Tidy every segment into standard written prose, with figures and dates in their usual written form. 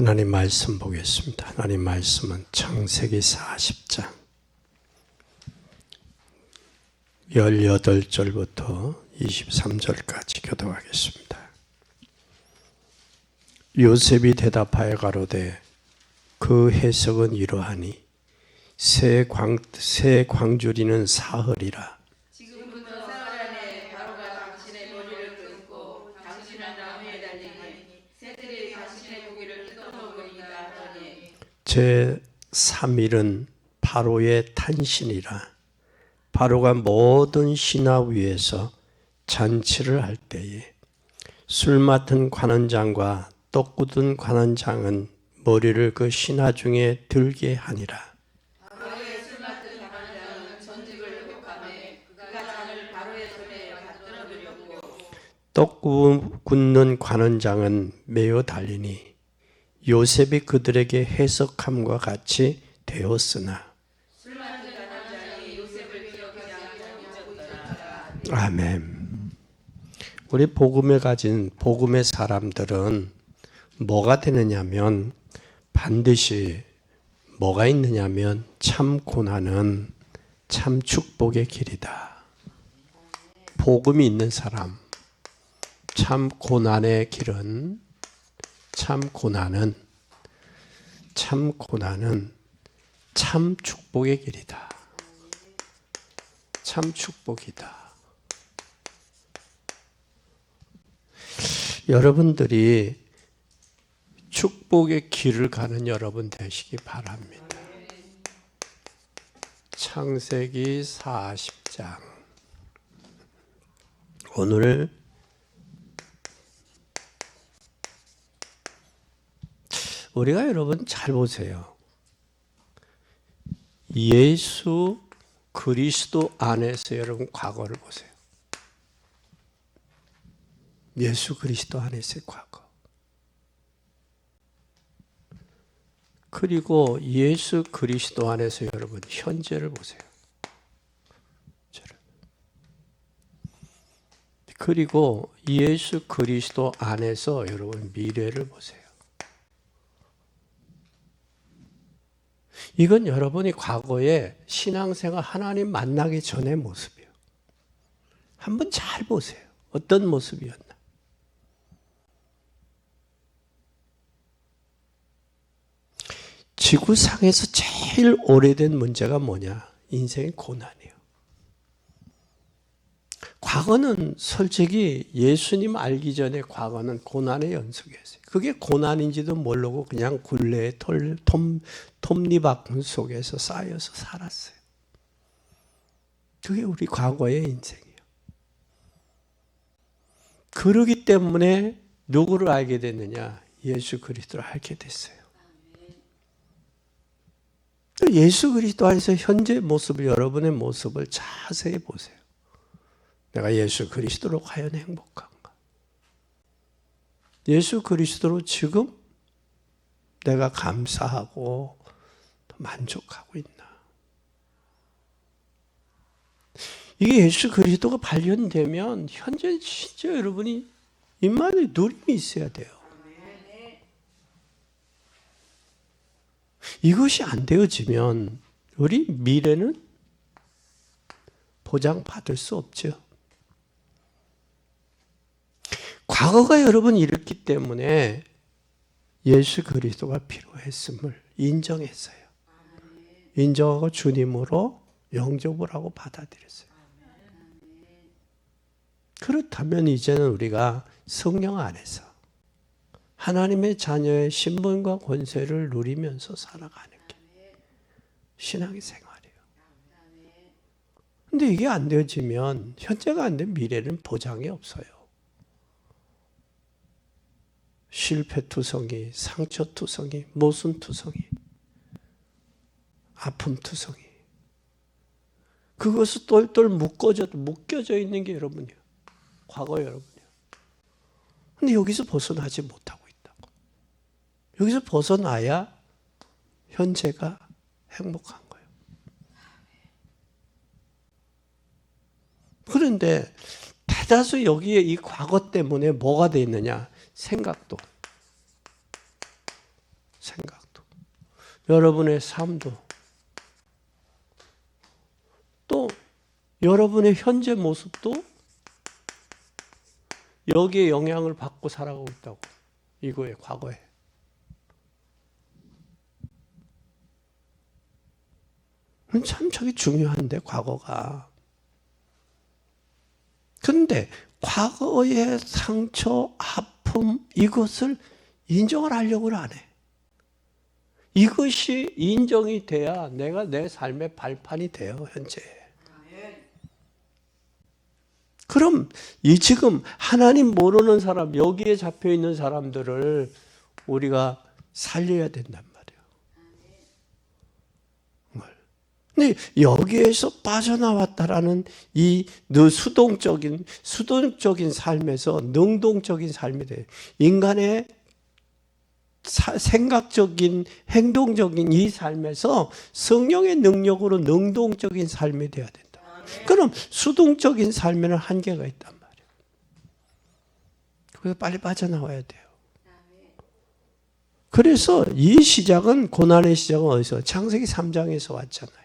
하나님 말씀 보겠습니다. 하나님 말씀은 창세기 40장 18절부터 23절까지 교독하겠습니다. 요셉이 대답하여 가로되 그 해석은 이러하니 새 광주리는 사흘이라. 지금부터 사흘 안에 바로가 당신의 머리를 끊고 당신은 나무에 달리니 새들이 당신의 고기를 뜯어먹으리이다 하더니 제 3일은 바로의 탄신이라. 바로가 모든 신하 위에서 잔치를 할 때에 술 맡은 관원장과 떡 굳은 관원장은 머리를 그 신하 중에 들게 하니라. 바로의 술 맡은 관원장은 전직을 회복하며 그가 잔을 바로의 손에 받들어 들였고 떡 굽는 관원장은 매어 달리니 요셉이 그들에게 해석함과 같이 되었으나. 술 맡은 관원장이 요셉을 기억하지 않고 잊었더라. 아멘. 우리 복음에 가진 복음의 사람들은 뭐가 되느냐면 반드시 뭐가 있느냐면 참 고난은 참 축복의 길이다. 복음이 있는 사람, 참 고난의 길은 참 고난은 참 축복의 길이다. 참 축복이다. 여러분들이 축복의 길을 가는 여러분 되시기 바랍니다. 창세기 40장. 오늘 우리가 여러분 잘 보세요. 예수 그리스도 안에서 여러분 과거를 보세요. 예수 그리스도 안에서의 과거. 그리고 예수 그리스도 안에서 여러분 현재를 보세요. 그리고 예수 그리스도 안에서 여러분 미래를 보세요. 이건 여러분이 과거에 신앙생활 하나님 만나기 전의 모습이에요. 한번 잘 보세요. 어떤 모습이었나? 지구상에서 제일 오래된 문제가 뭐냐? 인생의 고난이에요. 과거는 솔직히 예수님 알기 전에 과거는 고난의 연속이었어요. 그게 고난인지도 모르고 그냥 굴레의 톱니바퀴 속에서 쌓여서 살았어요. 그게 우리 과거의 인생이에요. 그러기 때문에 누구를 알게 됐느냐? 예수 그리스도를 알게 됐어요. 예수 그리스도 안에서 현재 모습을, 여러분의 모습을 자세히 보세요. 내가 예수 그리스도로 과연 행복한가? 예수 그리스도로 지금 내가 감사하고 만족하고 있나? 이게 예수 그리스도가 발견되면 현재 진짜 여러분이 임마누엘 누림이 있어야 돼요. 이것이 안 되어지면 우리 미래는 보장받을 수 없죠. 과거가 여러분 이렇기 때문에 예수 그리스도가 필요했음을 인정했어요. 인정하고 주님으로 영접을 하고 받아들였어요. 그렇다면 이제는 우리가 성령 안에서 하나님의 자녀의 신분과 권세를 누리면서 살아가는 게 신앙의 생활이에요. 근데 이게 안 되어지면 현재가 안 되면 미래는 보장이 없어요. 실패투성이, 상처투성이, 모순투성이, 아픔투성이. 그것이 똘똘 묶여져 있는 게 여러분이에요. 과거 여러분이에요. 근데 여기서 벗어나지 못하고 여기서 벗어나야 현재가 행복한 거예요. 그런데 대다수 여기에 이 과거 때문에 뭐가 돼 있느냐? 생각도, 생각도, 여러분의 삶도, 또 여러분의 현재 모습도 여기에 영향을 받고 살아가고 있다고. 이거에 과거에. 참 저게 중요한데 과거가. 그런데 과거의 상처, 아픔 이것을 인정을 하려고 안 해. 이것이 인정이 돼야 내가 내 삶의 발판이 돼요, 현재. 그럼 이 지금 하나님 모르는 사람, 여기에 잡혀 있는 사람들을 우리가 살려야 된단 말이에요. 근데 여기에서 빠져나왔다라는 이 수동적인 삶에서 능동적인 삶이 돼요. 인간의 생각적인, 행동적인 이 삶에서 성령의 능력으로 능동적인 삶이 되어야 된다. 그럼 수동적인 삶에는 한계가 있단 말이에요. 그래서 빨리 빠져나와야 돼요. 그래서 이 시작은, 고난의 시작은 어디서? 창세기 3장에서 왔잖아요.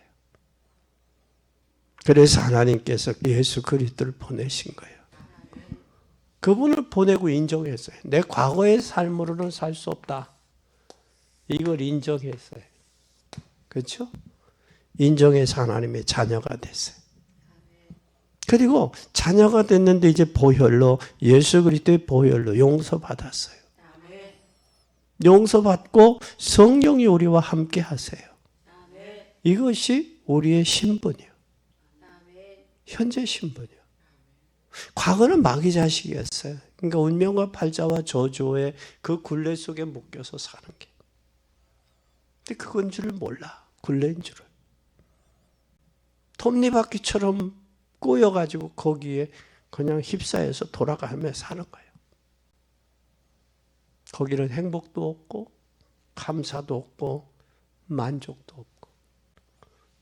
그래서 하나님께서 예수 그리스도를 보내신 거예요. 그분을 보내고 인정했어요. 내 과거의 삶으로는 살 수 없다. 이걸 인정했어요. 그렇죠? 인정해서 하나님의 자녀가 됐어요. 그리고 자녀가 됐는데 이제 보혈로, 예수 그리스도의 보혈로 용서받았어요. 용서받고 성령이 우리와 함께 하세요. 이것이 우리의 신분이에요. 현재 신분이에요. 과거는 마귀 자식이었어요. 그러니까 운명과 팔자와 저주의 그 굴레 속에 묶여서 사는 게. 근데 그건 줄을 몰라. 굴레인 줄을. 톱니바퀴처럼 꼬여가지고 거기에 그냥 휩싸여서 돌아가며 사는 거예요. 거기는 행복도 없고 감사도 없고 만족도 없고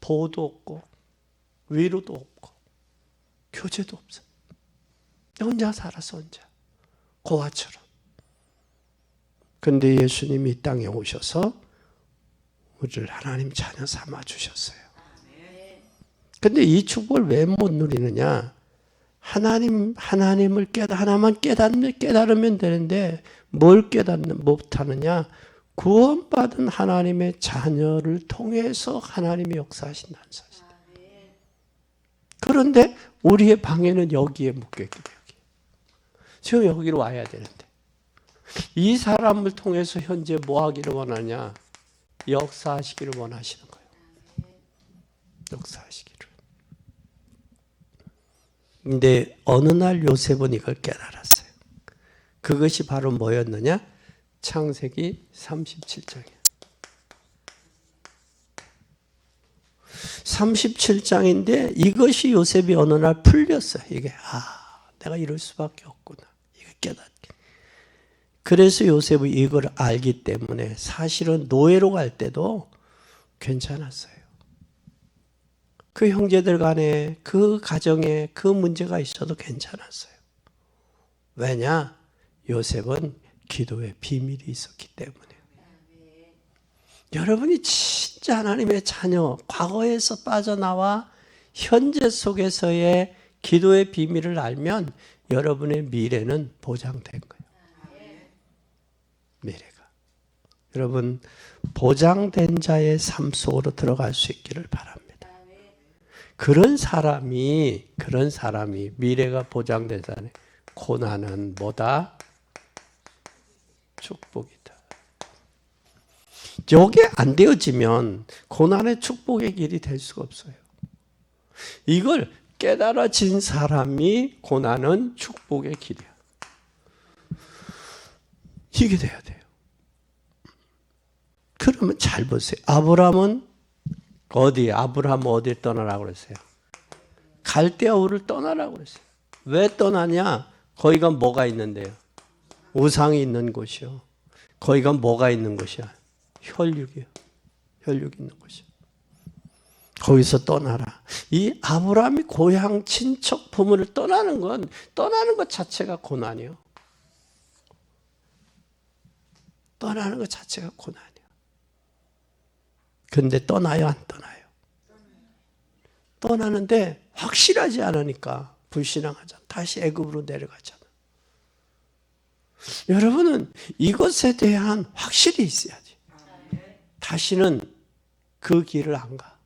보호도 없고 위로도 없고 교제도 없어. 혼자 살았어, 혼자. 고아처럼. 근데 예수님이 이 땅에 오셔서 우리를 하나님 자녀 삼아 주셨어요. 근데 이 축복을 왜 못 누리느냐? 하나님을 하나만 깨달으면 되는데 뭘 못하느냐? 구원받은 하나님의 자녀를 통해서 하나님이 역사하신다는 사실. 그런데 우리의 방해는 여기에 묶여있기 때문에 지금 여기로 와야 되는데 이 사람을 통해서 현재 뭐 하기를 원하냐? 역사하시기를 원하시는 거예요. 역사하시기를. 근데 어느 날 요셉은 이걸 깨달았어요. 그것이 바로 뭐였느냐? 창세기 37장이에요. 37장인데 이것이 요셉이 어느 날 풀렸어요. 이게 내가 이럴 수밖에 없구나. 이거 깨닫게. 그래서 요셉이 이걸 알기 때문에 사실은 노예로 갈 때도 괜찮았어요. 그 형제들 간에 그 가정에 그 문제가 있어도 괜찮았어요. 왜냐? 요셉은 기도의 비밀이 있었기 때문에. 여러분이 진짜 하나님의 자녀, 과거에서 빠져나와 현재 속에서의 기도의 비밀을 알면 여러분의 미래는 보장된 거예요. 미래가. 여러분, 보장된 자의 삶 속으로 들어갈 수 있기를 바랍니다. 그런 사람이 미래가 보장된 사람이 고난은 뭐다? 축복이다. 이게 안 되어지면 고난의 축복의 길이 될 수가 없어요. 이걸 깨달아진 사람이 고난은 축복의 길이야. 이게 돼야 돼요. 그러면 잘 보세요. 아브라함은 어디에 떠나라고 그랬어요? 갈대아 우를 떠나라고 그랬어요. 왜 떠나냐? 거기가 뭐가 있는데요? 우상이 있는 곳이요. 거기가 뭐가 있는 곳이야? 혈육이요. 혈육이 있는 곳이요. 거기서 떠나라. 이 아브라함이 고향 친척 부모를 떠나는 것 자체가 고난이요. 떠나는 것 자체가 고난이요. 근데 떠나요, 안 떠나요? 떠나는데 확실하지 않으니까 불신앙하잖아. 다시 애굽으로 내려가잖아. 여러분은 이것에 대한 확실히 있어야지. 다시는 그 길을 안 가.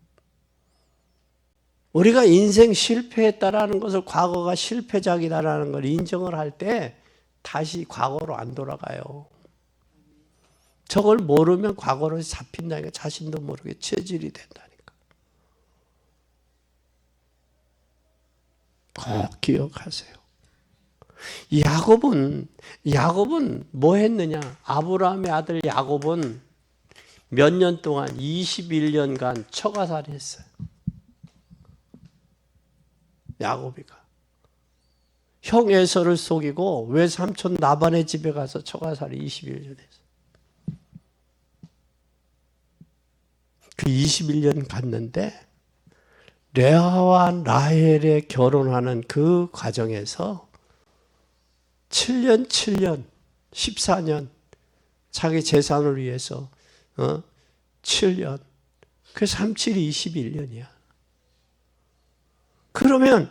우리가 인생 실패했다라는 것을, 과거가 실패작이다라는 걸 인정을 할 때 다시 과거로 안 돌아가요. 저걸 모르면 과거로 잡힌다니까. 자신도 모르게 체질이 된다니까. 꼭 기억하세요. 야곱은 뭐 했느냐? 아브라함의 아들 야곱은 몇 년 동안 21년간 처가살이 했어요. 야곱이가. 형 에서를 속이고 외삼촌 라반의 집에 가서 처가살이 21년 했어요. 그 21년 갔는데 레아와 라헬의 결혼하는 그 과정에서 7년, 14년 자기 재산을 위해서 7년, 그 37이 21년이야. 그러면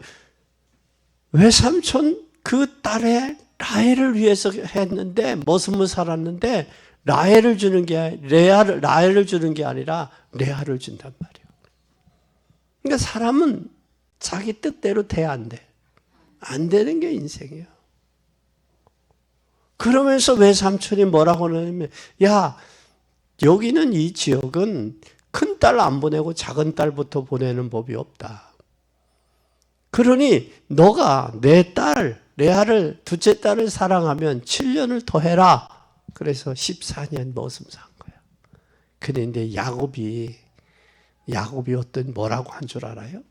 외삼촌 그 딸의 라헬을 위해서 했는데 머슴을 살았는데 라헬을 주는 게 라헬을 주는 게 아니라 레아를 준단 말이에요. 그러니까 사람은 자기 뜻대로 돼, 안 돼? 안 되는 게 인생이에요. 그러면서 외삼촌이 뭐라고 하냐면, 야, 여기는 이 지역은 큰 딸 안 보내고 작은 딸부터 보내는 법이 없다. 그러니 너가 내 딸, 레아를, 둘째 딸을 사랑하면 7년을 더 해라. 그래서 14년 머슴 산 거야. 그런데 야곱이 뭐라고 한 줄 알아요?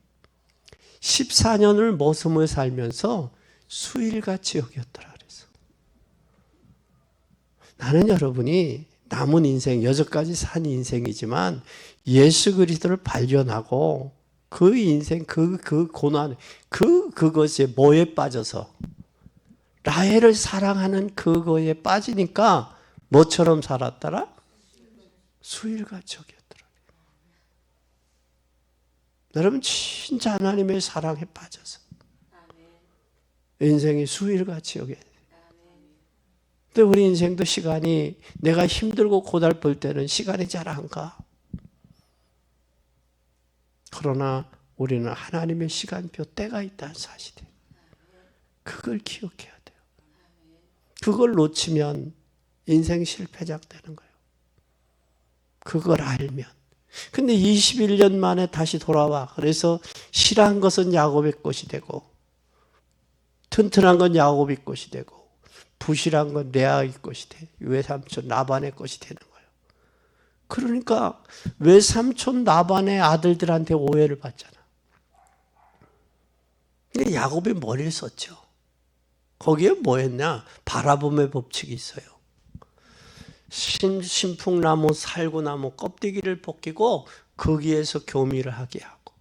14년을 머슴을 살면서 수일같이 여겼더라 그랬어. 나는 여러분이 남은 인생, 여기까지 산 인생이지만 예수 그리스도를 발견하고 그 인생, 그 고난, 그것에 뭐에 빠져서 라헬을 사랑하는 그거에 빠지니까 뭐처럼 살았더라? 수일같이 여겼더라. 여러분 진짜 하나님의 사랑에 빠져서 인생이 수일같이 여겨야 돼요. 근데 우리 인생도 시간이, 내가 힘들고 고달플 때는 시간이 잘 안 가. 그러나 우리는 하나님의 시간표 때가 있다는 사실이에요. 그걸 기억해야 돼요. 그걸 놓치면 인생 실패작 되는 거예요. 그걸 알면. 근데 21년 만에 다시 돌아와. 그래서 실한 것은 야곱의 것이 되고, 튼튼한 건 야곱의 것이 되고, 부실한 건 레아의 것이 돼. 외삼촌 라반의 것이 되는 거예요. 그러니까 외삼촌 라반의 아들들한테 오해를 받잖아. 근데 야곱이 머리를 썼죠. 거기에 뭐 했냐? 바라봄의 법칙이 있어요. 신풍나무, 살구나무 껍데기를 벗기고 거기에서 교미를 하게 하고,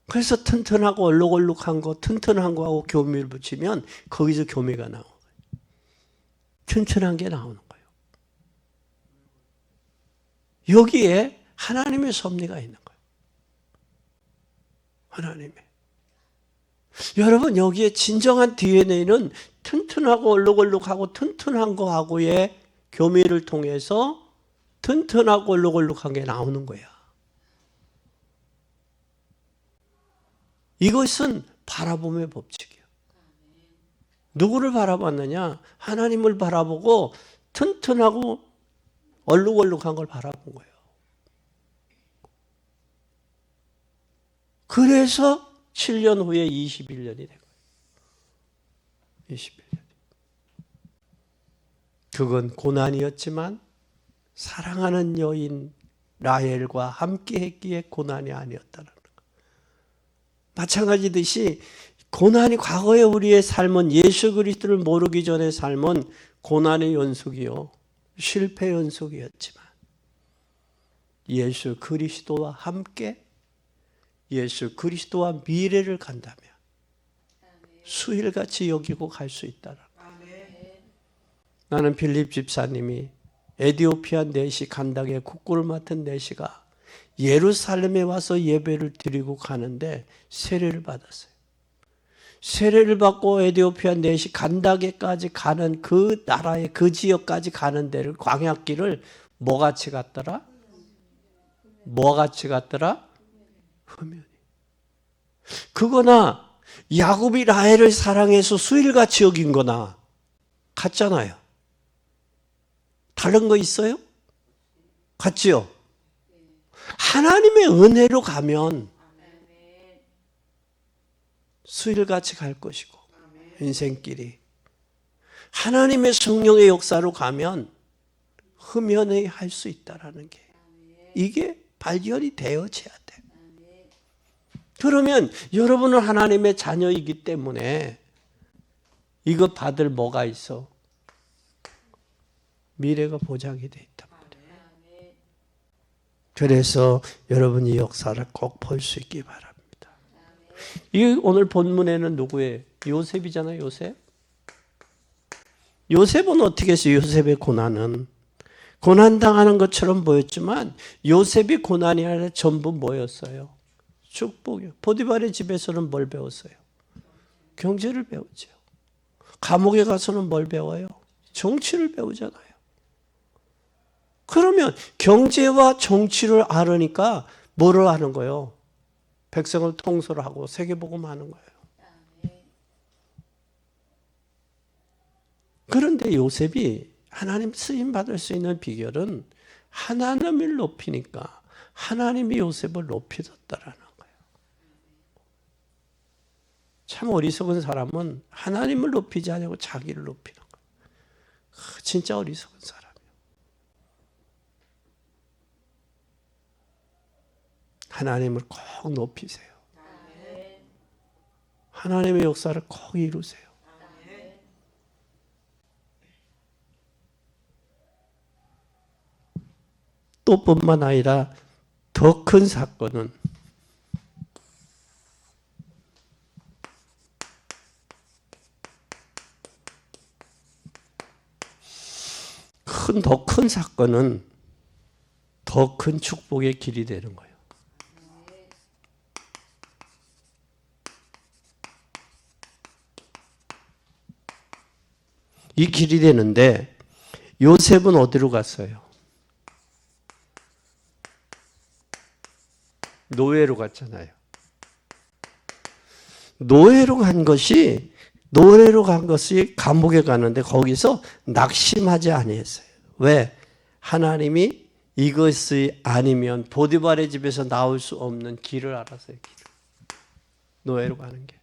그래서 튼튼하고 얼룩얼룩한 거, 튼튼한 거하고 교미를 붙이면 거기서 교미가 나오는 거예요. 튼튼한 게 나오는 거예요. 여기에 하나님의 섭리가 있는 거예요. 하나님의. 여러분, 여기에 진정한 DNA는 튼튼하고 얼룩얼룩하고 튼튼한 거하고의 교미를 통해서 튼튼하고 얼룩얼룩한 게 나오는 거야. 이것은 바라봄의 법칙이에요. 누구를 바라봤느냐? 하나님을 바라보고 튼튼하고 얼룩얼룩한 걸 바라본 거예요. 그래서 7년 후에 21년이 된 거예요. 21년. 그건 고난이었지만 사랑하는 여인 라헬과 함께 했기에 고난이 아니었다는 거예요. 마찬가지듯이 고난이, 과거의 우리의 삶은, 예수 그리스도를 모르기 전의 삶은 고난의 연속이요, 실패 연속이었지만 예수 그리스도와 함께, 예수 그리스도와 미래를 간다면 수일같이 여기고 갈 수 있다는 거예요. 나는 필립 집사님이 에티오피아 내시 간닥의 국구를 맡은 내시가 예루살렘에 와서 예배를 드리고 가는데 세례를 받았어요. 세례를 받고 에디오피아 내시 간다게까지 가는 그 나라의 그 지역까지 가는 데를 광야길을 뭐같이 갔더라? 뭐같이 갔더라? 흠연히. 그거나 야곱이 라헬을 사랑해서 수일같이 여긴 거나 같잖아요. 다른 거 있어요? 같지요? 하나님의 은혜로 가면 수일같이 갈 것이고 인생길이 하나님의 성령의 역사로 가면 흠연히 할 수 있다라는 게 이게 발견이 되어져야 돼. 그러면 여러분은 하나님의 자녀이기 때문에 이것 받을 뭐가 있어? 미래가 보장이 돼 있단 말이에요. 그래서 여러분 이 역사를 꼭 볼 수 있기 바랍니다. 이 오늘 본문에는 누구예요? 요셉이잖아요. 요셉. 요셉은 어떻게 했어요? 요셉의 고난은 고난당하는 것처럼 보였지만 요셉이 고난이 아니라 전부 뭐였어요? 축복이요. 보디발의 집에서는 뭘 배웠어요? 경제를 배웠죠. 감옥에 가서는 뭘 배워요? 정치를 배우잖아요. 그러면 경제와 정치를 알으니까 뭐를 하는 거예요? 백성을 통솔을 하고 세계복음하는 거예요. 그런데 요셉이 하나님 쓰임 받을 수 있는 비결은 하나님을 높이니까 하나님이 요셉을 높여줬다라는 거예요. 참 어리석은 사람은 하나님을 높이지 않고 자기를 높이는 거예요. 진짜 어리석은 사람이에요. 하나님을 꼭 높이세요. 하나님의 역사를 꼭 이루세요. 또 뿐만 아니라 더 큰 사건은 더 큰 사건은 더 큰 축복의 길이 되는 거예요. 이 길이 되는데 요셉은 어디로 갔어요? 노예로 갔잖아요. 노예로 간 것이 감옥에 가는데 거기서 낙심하지 아니했어요. 왜? 하나님이 이것이 아니면 보디발의 집에서 나올 수 없는 길을 알았어요. 노예로 가는 게.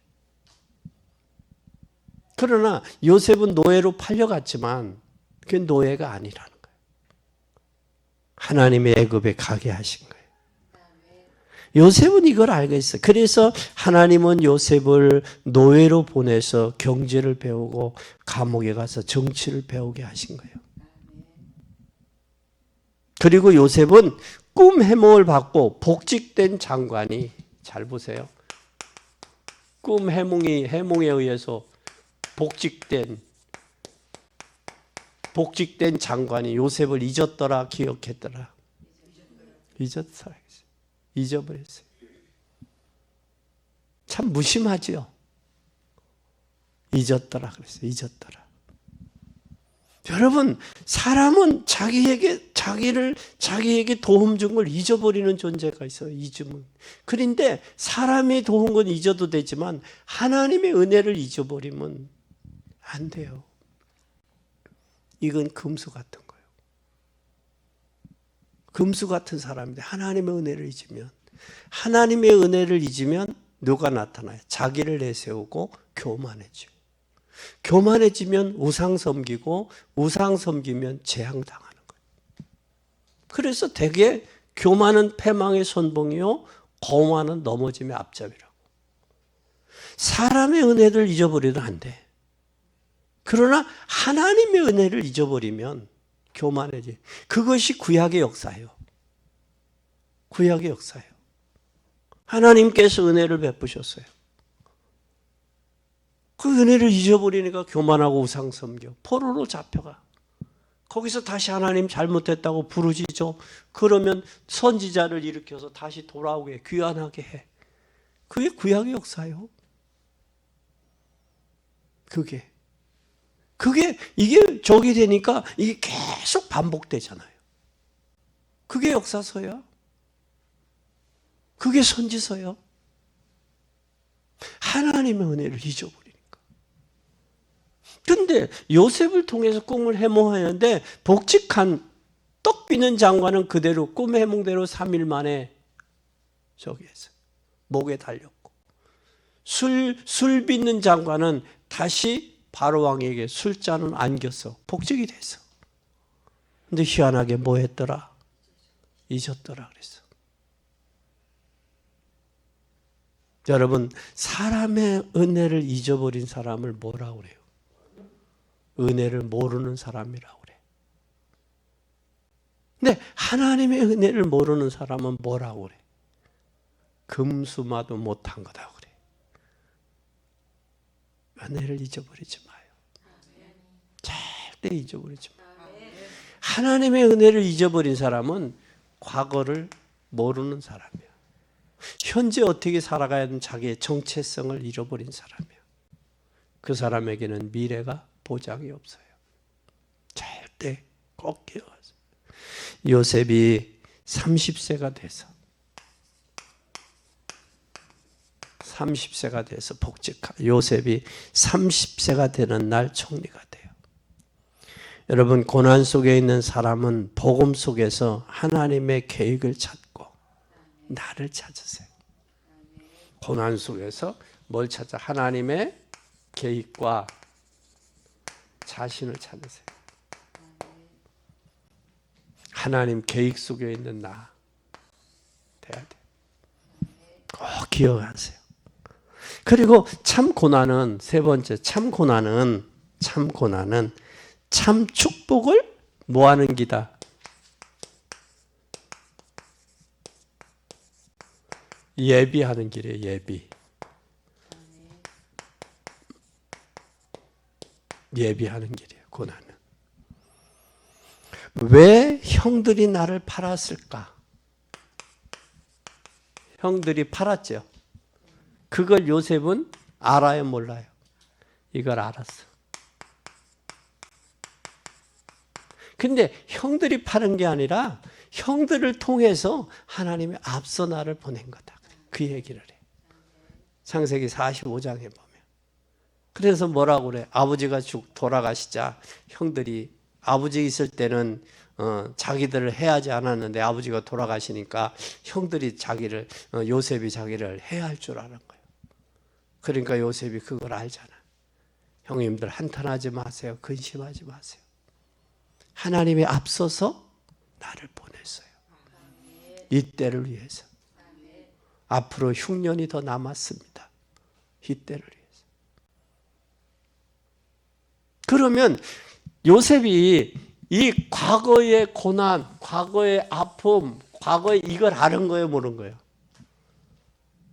그러나 요셉은 노예로 팔려갔지만 그게 노예가 아니라는 거예요. 하나님의 애굽에 가게 하신 거예요. 요셉은 이걸 알고 있어요. 그래서 하나님은 요셉을 노예로 보내서 경제를 배우고 감옥에 가서 정치를 배우게 하신 거예요. 그리고 요셉은 꿈 해몽을 받고 복직된 장관이, 잘 보세요. 꿈 해몽에 의해서 복직된 장관이 요셉을 잊었더라, 기억했더라? 잊었어요. 잊어버렸어요. 참 무심하지요. 잊었더라 그랬어요. 잊었더라. 여러분, 사람은 자기에게 도움 준 걸 잊어버리는 존재가 있어요. 잊으면. 그런데 사람이 도운 건 잊어도 되지만 하나님의 은혜를 잊어버리면 안 돼요. 이건 금수 같은 거예요. 금수 같은 사람인데 하나님의 은혜를 잊으면 누가 나타나요? 자기를 내세우고 교만해져요. 교만해지면 우상 섬기고 우상 섬기면 재앙당하는 거예요. 그래서 대개 교만은 패망의 선봉이요 거만은 넘어짐의 앞잡이라고. 사람의 은혜를 잊어버리면 안 돼. 그러나 하나님의 은혜를 잊어버리면 교만해지. 그것이 구약의 역사예요. 구약의 역사예요. 하나님께서 은혜를 베푸셨어요. 그 은혜를 잊어버리니까 교만하고 우상 섬겨. 포로로 잡혀가. 거기서 다시 하나님 잘못했다고 부르짖어. 그러면 선지자를 일으켜서 다시 돌아오게 귀환하게 해. 그게 구약의 역사예요. 이게 적이 되니까 이게 계속 반복되잖아요. 그게 역사서야. 그게 선지서야. 하나님의 은혜를 잊어버리니까. 근데 요셉을 통해서 꿈을 해몽하는데 복직한 떡 빚는 장관은 그대로 꿈 해몽대로 3일 만에 저기에서 목에 달렸고, 술 빚는 장관은 다시 바로 왕에게 술잔을 안겼어. 복직이 됐어. 근데 희한하게 뭐 했더라? 잊었더라 그랬어. 여러분, 사람의 은혜를 잊어버린 사람을 뭐라고 그래요? 은혜를 모르는 사람이라고 그래. 근데 하나님의 은혜를 모르는 사람은 뭐라고 그래? 금수마도 못한 거다 그래. 은혜를 잊어버리지 마요. 절대 잊어버리지 마요. 하나님의 은혜를 잊어버린 사람은 과거를 모르는 사람이야. 현재 어떻게 살아가야 하는 자기의 정체성을 잃어버린 사람이야. 그 사람에게는 미래가 보장이 없어요. 절대 꼭 기억하세요. 요셉이 30세가 돼서 요셉이 30세가 되는 날 총리가 돼요. 여러분, 고난 속에 있는 사람은 복음 속에서 하나님의 계획을 찾고 나를 찾으세요. 고난 속에서 뭘 찾아? 하나님의 계획과 자신을 찾으세요. 하나님 계획 속에 있는 나 돼야 돼. 꼭 기억하세요. 그리고 참 고난은, 세 번째, 참 고난은 참 축복을 뭐하는 기다? 예비하는 길이에요. 예비하는 길이에요. 고난은. 왜 형들이 나를 팔았을까? 형들이 팔았죠. 그걸 요셉은 알아요, 몰라요? 이걸 알았어. 근데 형들이 파는 게 아니라 형들을 통해서 하나님이 앞서 나를 보낸 거다. 그 얘기를 해. 창세기 45장에 보면. 그래서 뭐라고 그래? 아버지가 돌아가시자 형들이, 아버지 있을 때는 자기들을 해하지 않았는데 아버지가 돌아가시니까 형들이 요셉이 자기를 해할 줄 아는 거예요. 그러니까 요셉이 그걸 알잖아. 형님들 한탄하지 마세요. 근심하지 마세요. 하나님이 앞서서 나를 보냈어요. 이 때를 위해서. 앞으로 흉년이 더 남았습니다. 이 때를 위해서. 그러면 요셉이 이 과거의 고난, 과거의 아픔, 과거의 이걸 아는 거예요, 모르는 거예요?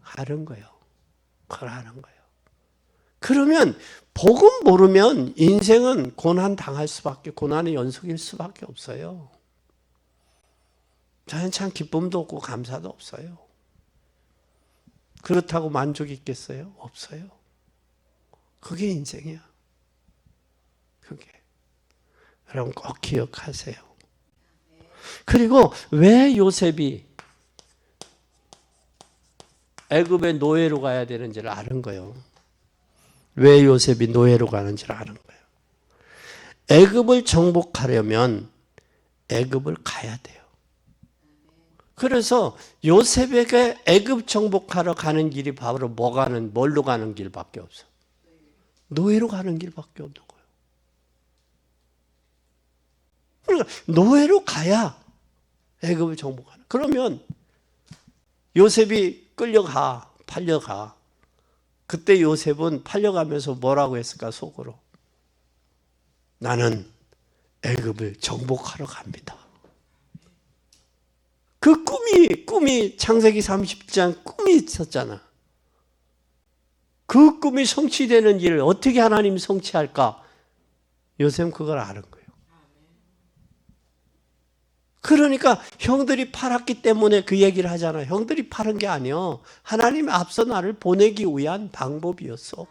아는 거예요. 그걸 아는 거예요. 그러면 복음 모르면 인생은 고난 당할 수밖에, 고난의 연속일 수밖에 없어요. 저는 참 기쁨도 없고 감사도 없어요. 그렇다고 만족이 있겠어요? 없어요. 그게 인생이야. 그게. 여러분 꼭 기억하세요. 그리고 왜 요셉이 애굽의 노예로 가야 되는지를 아는 거예요. 왜 요셉이 노예로 가는지를 아는 거예요. 애굽을 정복하려면 애굽을 가야 돼요. 그래서 요셉에게 애굽 정복하러 가는 길이 바로 뭘로 가는 길밖에 없어? 노예로 가는 길밖에 없는 거예요. 그러니까 노예로 가야 애굽을 정복하는. 그러면 요셉이 팔려가. 그때 요셉은 팔려가면서 뭐라고 했을까, 속으로? 나는 애굽을 정복하러 갑니다. 그 꿈이 창세기 30장 꿈이 있었잖아. 그 꿈이 성취되는 일을 어떻게 하나님이 성취할까? 요셉은 그걸 아는 거예요. 그러니까 형들이 팔았기 때문에 그 얘기를 하잖아요. 형들이 팔은 게 아니요. 하나님이 앞서 나를 보내기 위한 방법이었어.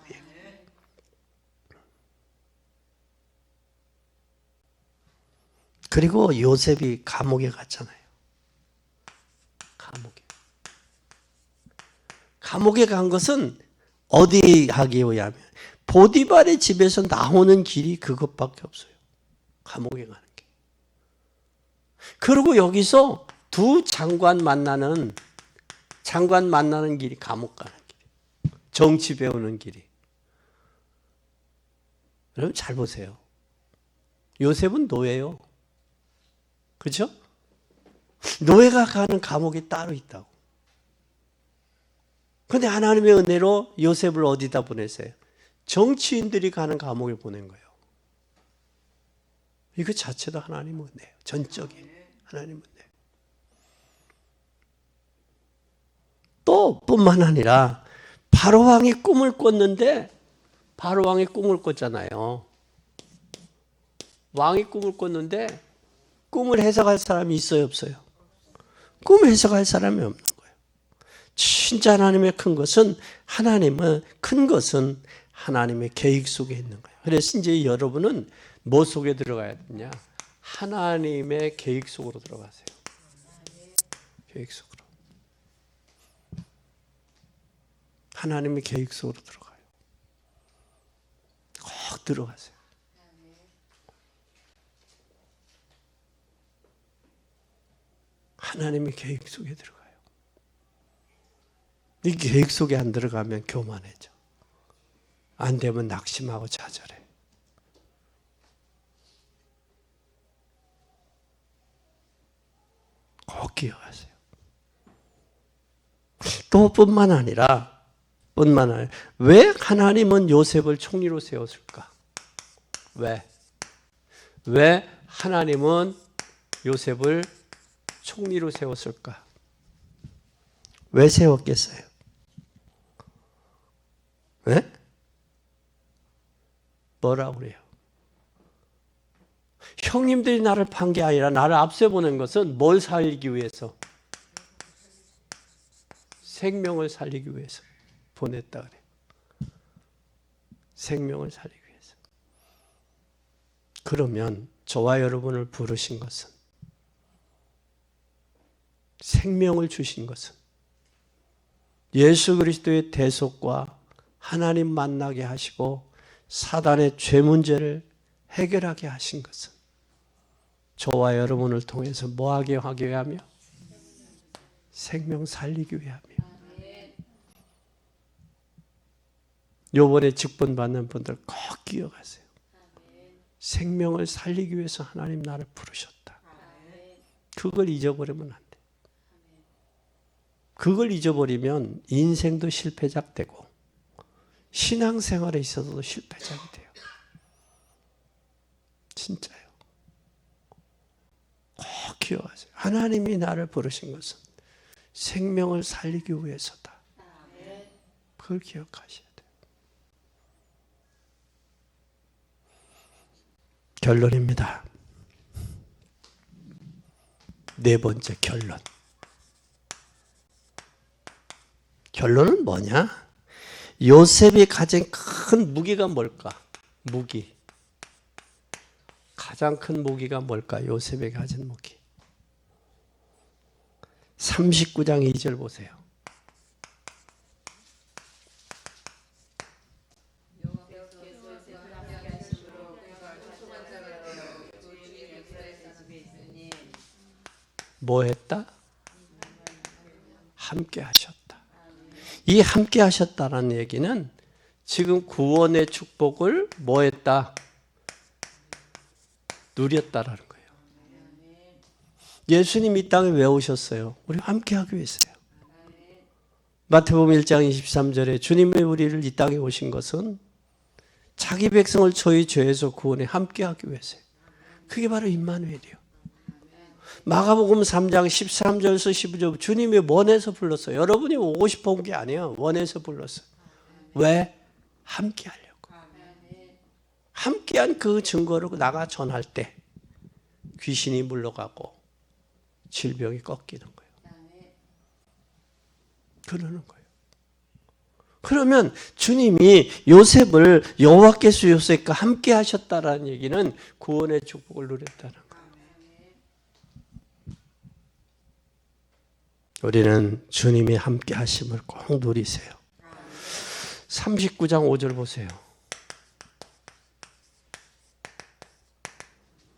그리고 요셉이 감옥에 갔잖아요. 감옥에 간 것은 어디 하기 위하면 보디발의 집에서 나오는 길이 그것밖에 없어요. 감옥에 가는 게. 그리고 여기서 두 장관 만나는 길이 감옥 가는 길이. 정치 배우는 길이. 여러분 잘 보세요. 요셉은 노예요. 그렇죠? 노예가 가는 감옥이 따로 있다고. 그런데 하나님의 은혜로 요셉을 어디다 보내세요? 정치인들이 가는 감옥에 보낸 거예요. 이거 자체도 하나님 은혜예요. 전적인 하나님 은혜. 또 뿐만 아니라 바로왕이 꿈을 꿨는데 바로왕이 꿈을 꿨잖아요. 왕이 꿈을 꿨는데 꿈을 해석할 사람이 있어요, 없어요? 꿈을 해석할 사람이 없는 거예요. 진짜 하나님의 큰 것은 하나님의 계획 속에 있는 거예요. 그래서 이제 여러분은 뭐 속에 들어가야 되냐? 하나님의 계획 속으로 들어가세요. 계획 속으로. 하나님의 계획 속으로 들어가요. 꼭 들어가세요. 하나님의 계획 속에 들어가요. 이 계획 속에 안 들어가면 교만해져. 안 되면 낙심하고 좌절해. 꼭 기억하세요. 또 뿐만 아니라 왜 하나님은 요셉을 총리로 세웠을까? 왜 하나님은 요셉을 총리로 세웠을까? 왜 세웠겠어요? 네? 뭐라고 그래요? 형님들이 나를 판 게 아니라 나를 앞세보낸 것은 뭘 살리기 위해서? 생명을 살리기 위해서 보냈다 그래요. 생명을 살리기 위해서. 그러면 저와 여러분을 부르신 것은, 생명을 주신 것은, 예수 그리스도의 대속과 하나님 만나게 하시고 사단의 죄 문제를 해결하게 하신 것은 저와 여러분을 통해서 뭐하게 하기 위하며? 생명 살리기 위하며. 요번에 직분 받는 분들 꼭 기억하세요. 생명을 살리기 위해서 하나님 나를 부르셨다. 그걸 잊어버리면 안 돼. 그걸 잊어버리면 인생도 실패작 되고 신앙생활에 있어서도 실패작이 돼요. 진짜요. 꼭 기억하세요. 하나님이 나를 부르신 것은 생명을 살리기 위해서다. 그걸 기억하셔야 돼요. 결론입니다. 네 번째 결론. 결론은 뭐냐? 요셉이 가진 큰 무기가 뭘까? 무기. 가장 큰 무기가 뭘까? 요셉이 가진 무기. 39장 2절 보세요. 뭐 했다? 함께 하셨다. 이 함께 하셨다는 얘기는 지금 구원의 축복을 뭐 했다? 누렸다라는 거예요. 예수님 이 땅에 왜 오셨어요? 우리 함께 하기 위해서요. 마태복음 1장 23절에 주님이 우리를 이 땅에 오신 것은 자기 백성을 저희 죄에서 구원해 함께 하기 위해서요. 그게 바로 임마누엘이요. 마가복음 3장 13절에서 15절 주님이 원해서 불렀어요. 여러분이 오고 싶어 온 게 아니에요. 원해서 불렀어요. 왜? 함께 하려고. 함께한 그 증거로 나가 전할 때 귀신이 물러가고 질병이 꺾이는 거예요. 그러는 거예요. 그러면 주님이 요셉을 여호와께서 요셉과 함께 하셨다라는 얘기는 구원의 축복을 누렸다는 거예요. 우리는 주님이 함께 하심을 꼭 누리세요. 39장 5절 보세요.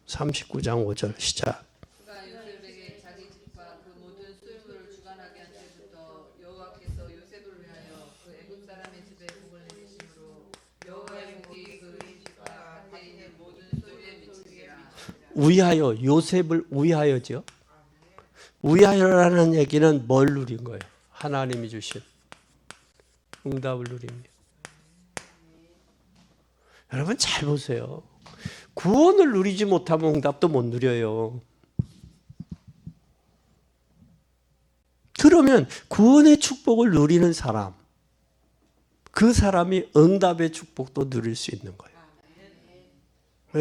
39장 5절 시작. 그가 요셉에게 자기 집과 그 모든 수요를 주관하게 한 때부터 여호와께서 요셉을 위하여 그 애굽 사람의 집에 복을 내리심으로 여호와의 복이 그 집과 밭에 있는 모든 소유에 미치리라. 위하여, 요셉을 위하여죠. 위하여라는 얘기는 뭘 누린 거예요? 하나님이 주신 응답을 누립니다. 여러분 잘 보세요. 구원을 누리지 못하면 응답도 못 누려요. 그러면 구원의 축복을 누리는 사람, 그 사람이 응답의 축복도 누릴 수 있는 거예요.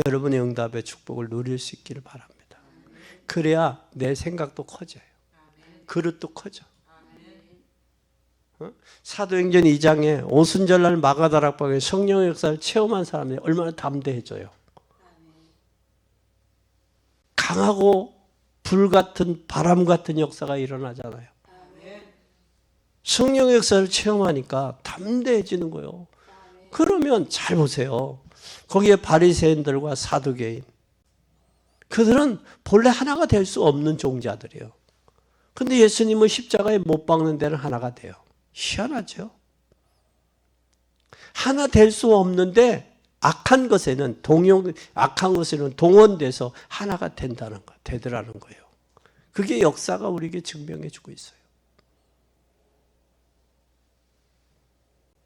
여러분이 응답의 축복을 누릴 수 있기를 바랍니다. 그래야 내 생각도 커져요. 그릇도 커져. 사도행전 2장에 오순절날 마가다락방에 성령의 역사를 체험한 사람이 얼마나 담대해져요. 강하고 불같은 바람 같은 역사가 일어나잖아요. 성령의 역사를 체험하니까 담대해지는 거예요. 그러면 잘 보세요. 거기에 바리새인들과 사두개인, 그들은 본래 하나가 될 수 없는 종자들이에요. 근데 예수님은 십자가에 못 박는 데는 하나가 돼요. 희한하죠? 하나 될 수 없는데 악한 것에는 동원돼서 하나가 된다는 거, 되더라는 거예요. 그게 역사가 우리에게 증명해 주고 있어요.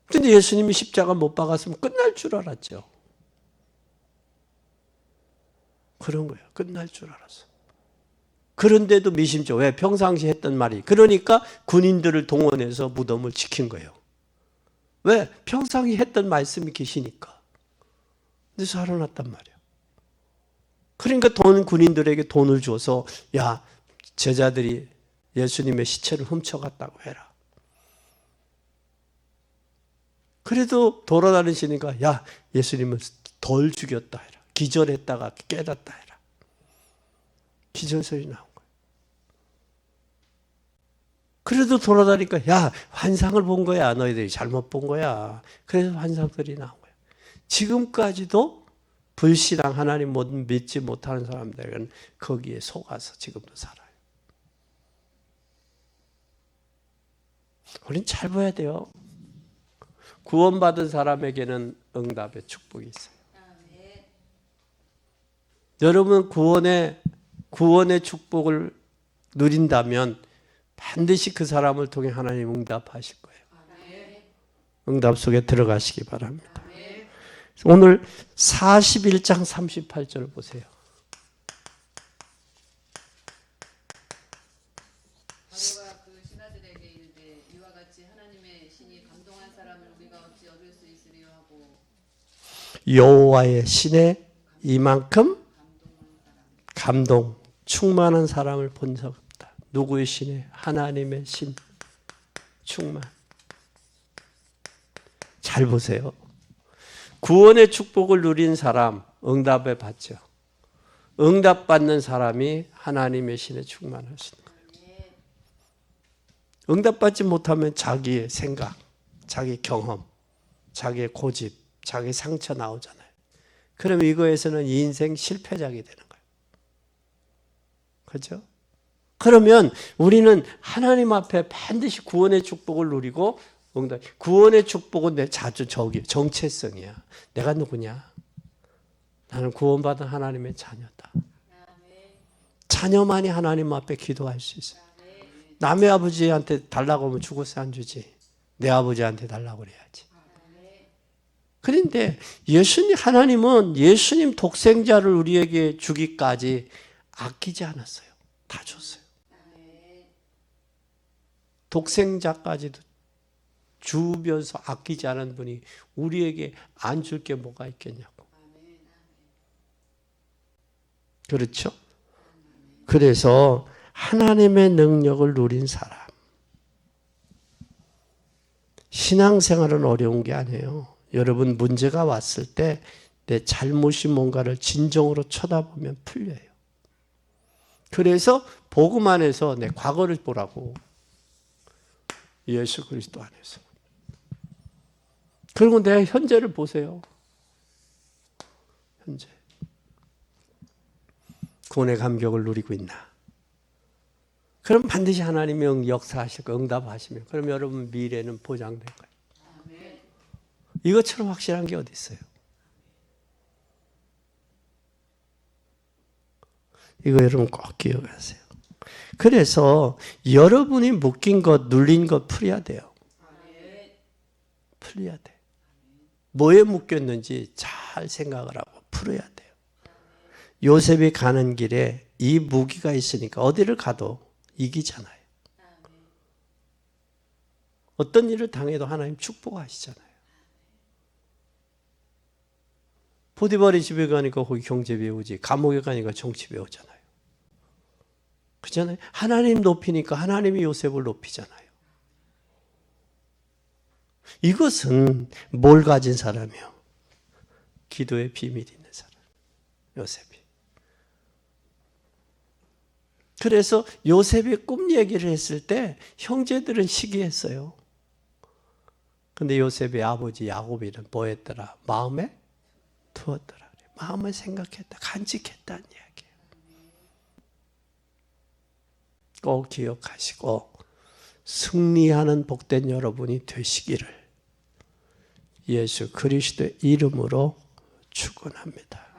근데 예수님이 십자가 못 박았으면 끝날 줄 알았죠. 그런 거예요. 끝날 줄 알았어. 그런데도 미심쩍어. 왜? 평상시 했던 말이. 그러니까 군인들을 동원해서 무덤을 지킨 거예요. 왜? 평상시 했던 말씀이 계시니까. 근데 살아났단 말이에요. 그러니까 군인들에게 돈을 줘서 야, 제자들이 예수님의 시체를 훔쳐갔다고 해라. 그래도 돌아다니시니까 야, 예수님은 덜 죽였다 해라. 기절했다가 깨닫다 해라. 기절설이 나온 거예요. 그래도 돌아다니까 야, 환상을 본 거야. 너희들이 잘못 본 거야. 그래서 환상들이 나온 거예요. 지금까지도 불신앙, 하나님 믿지 못하는 사람들은 거기에 속아서 지금도 살아요. 우린 잘 봐야 돼요. 구원받은 사람에게는 응답의 축복이 있어요. 여러분 구원의 축복을 누린다면 반드시 그 사람을 통해 하나님 응답하실 거예요. 응답 속에 들어가시기 바랍니다. 오늘 41장 38절 보세요. 바로가 그 신하들에게 이르되 이와 같이 하나님의 신이 감동한 사람을 우리가 어찌 얻을 수 있으리요 하고 여호와의 신에 이만큼 감동, 충만한 사람을 본 적 없다. 누구의 신에? 하나님의 신, 충만. 잘 보세요. 구원의 축복을 누린 사람, 응답을 받죠. 응답받는 사람이 하나님의 신에 충만하시는 거예요. 응답받지 못하면 자기의 생각, 자기 경험, 자기의 고집, 자기 상처 나오잖아요. 그럼 이거에서는 인생 실패작이 되는 거예요. 그렇죠? 그러면 우리는 하나님 앞에 반드시 구원의 축복을 누리고 구원의 축복은 내 자주 정체성이야. 내가 누구냐? 나는 구원받은 하나님의 자녀다. 자녀만이 하나님 앞에 기도할 수 있어요. 남의 아버지한테 달라고 하면 죽어서 안 주지. 내 아버지한테 달라고 그래야지. 그런데 하나님은 예수님 독생자를 우리에게 주기까지 아끼지 않았어요. 다 줬어요. 독생자까지도 주면서 아끼지 않은 분이 우리에게 안 줄 게 뭐가 있겠냐고. 그렇죠? 그래서 하나님의 능력을 누린 사람. 신앙생활은 어려운 게 아니에요. 여러분 문제가 왔을 때 내 잘못이 뭔가를 진정으로 쳐다보면 풀려요. 그래서 복음 안에서 내 과거를 보라고. 예수 그리스도 안에서. 그리고 내 현재를 보세요. 현재. 구원의 감격을 누리고 있나? 그럼 반드시 하나님이 역사하시고 응답하시면 그럼 여러분 미래는 보장된 거예요. 이것처럼 확실한 게 어디 있어요? 이거 여러분 꼭 기억하세요. 그래서 여러분이 묶인 것, 눌린 것 풀어야 돼요. 풀어야 돼. 뭐에 묶였는지 잘 생각을 하고 풀어야 돼요. 요셉이 가는 길에 이 무기가 있으니까 어디를 가도 이기잖아요. 어떤 일을 당해도 하나님 축복하시잖아요. 포디바리 집에 가니까 거기 경제 배우지, 감옥에 가니까 정치 배우잖아요. 그렇잖아요. 하나님 높이니까 하나님이 요셉을 높이잖아요. 이것은 뭘 가진 사람이요? 기도의 비밀이 있는 사람. 요셉이. 그래서 요셉이 꿈 얘기를 했을 때 형제들은 시기했어요. 근데 요셉의 아버지 야곱이는 뭐 했더라? 마음에 두었더라. 마음을 생각했다. 간직했다는 이야기예요. 꼭 기억하시고 승리하는 복된 여러분이 되시기를 예수 그리스도의 이름으로 축원합니다.